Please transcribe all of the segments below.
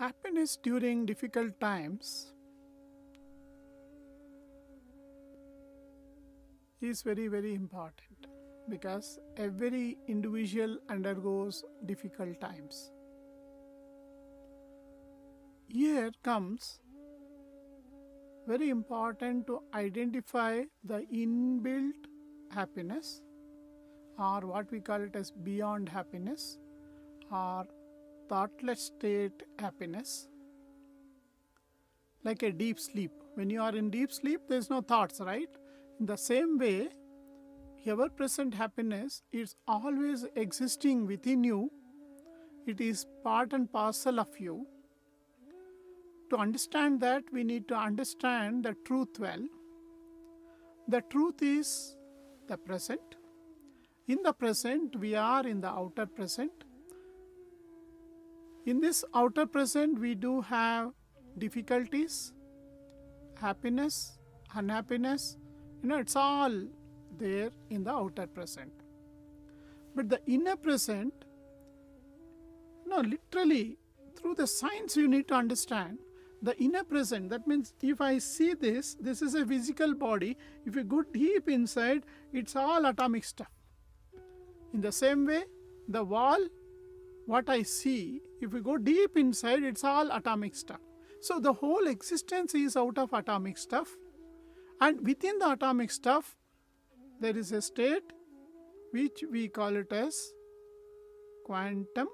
Happiness during difficult times is very, very important because every individual undergoes difficult times. Here comes very important to identify the inbuilt happiness, or what we call it as beyond happiness, or thoughtless state happiness, like a deep sleep. When you are in deep sleep, there is no thoughts, right? In the same way, ever-present happiness is always existing within you. It is part and parcel of you. To understand that, we need to understand the truth well. The truth is the present. In the present, we are in the outer present. In this outer present, we do have difficulties, happiness, unhappiness. It's all there in the outer present. But the inner present, literally, through the science you need to understand, the inner present, that means if I see this is a physical body. If you go deep inside, it's all atomic stuff. In the same way, the wall, what I see, if we go deep inside, it's all atomic stuff. So the whole existence is out of atomic stuff. And within the atomic stuff, there is a state which we call it as quantum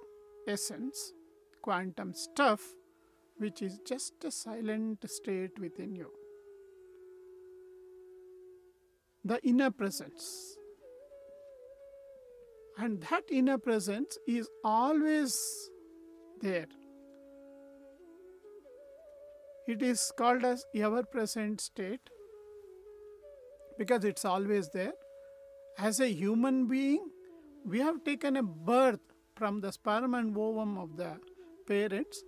essence, quantum stuff, which is just a silent state within you. The inner presence. And that inner presence is always there. It is called as ever-present state because it's always there. As a human being, we have taken a birth from the sperm and ovum of the parents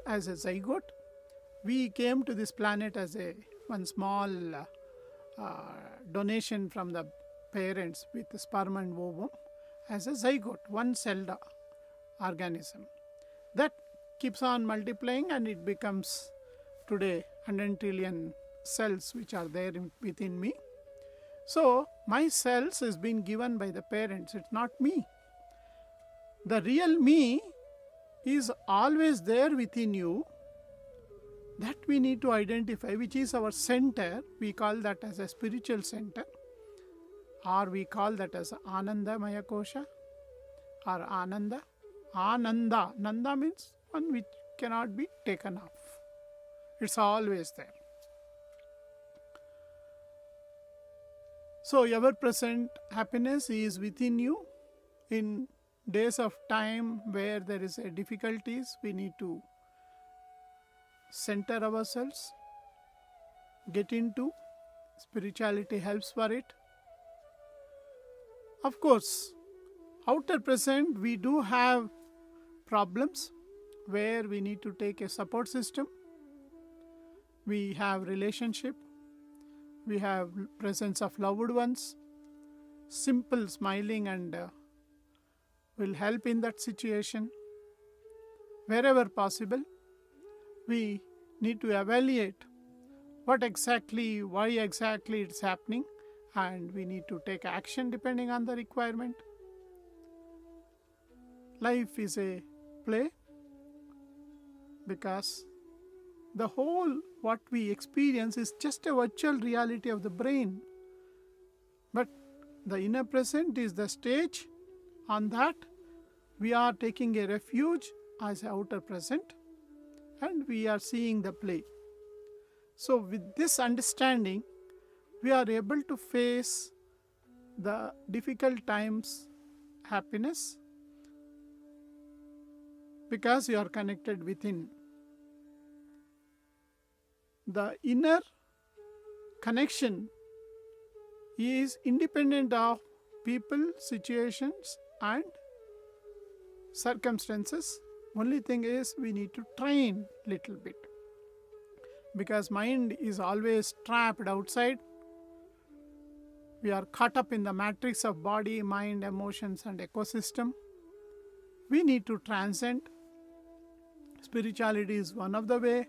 as a zygote. We came to this planet as one small donation from the parents with the sperm and ovum as a zygote, one-celled organism. That keeps on multiplying and it becomes today 100 trillion cells which are there within me. So my cells is being given by the parents, it's not me. The real me is always there within you. That we need to identify, which is our center. We call that as a spiritual center, or we call that as Ananda Maya Kosha or Ananda. Ananda. Nanda means one which cannot be taken off. It's always there. So ever-present happiness is within you. In days of time where there is a difficulties, we need to center ourselves, get into. Spirituality helps for it. Of course, outer present we do have problems where we need to take a support system. We have relationship. We have presence of loved ones. Simple smiling and will help in that situation. Wherever possible, we need to evaluate why exactly it's happening, and we need to take action depending on the requirement. Life is a play because the whole what we experience is just a virtual reality of the brain. But the inner present is the stage. On that, we are taking a refuge as outer present and we are seeing the play. So with this understanding, we are able to face the difficult times happiness because you are connected within. The inner connection is independent of people, situations and circumstances. Only thing is we need to train little bit because mind is always trapped outside. We are caught up in the matrix of body, mind, emotions and ecosystem. We need to transcend spirituality is one of the way.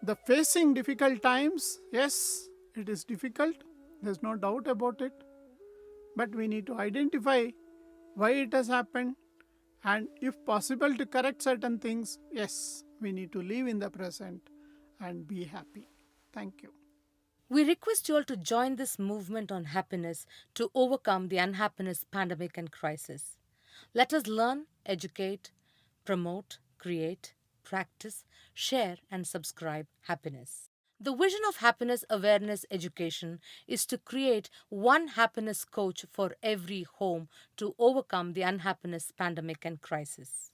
The facing difficult times, yes, it is difficult, there's no doubt about it, but we need to identify why it has happened, and if possible to correct certain things, yes, we need to live in the present and be happy. Thank you. We request you all to join this movement on happiness to overcome the unhappiness pandemic and crisis. Let us learn, educate, promote, create, practice, share, and subscribe happiness. The vision of happiness awareness education is to create one happiness coach for every home to overcome the unhappiness pandemic and crisis.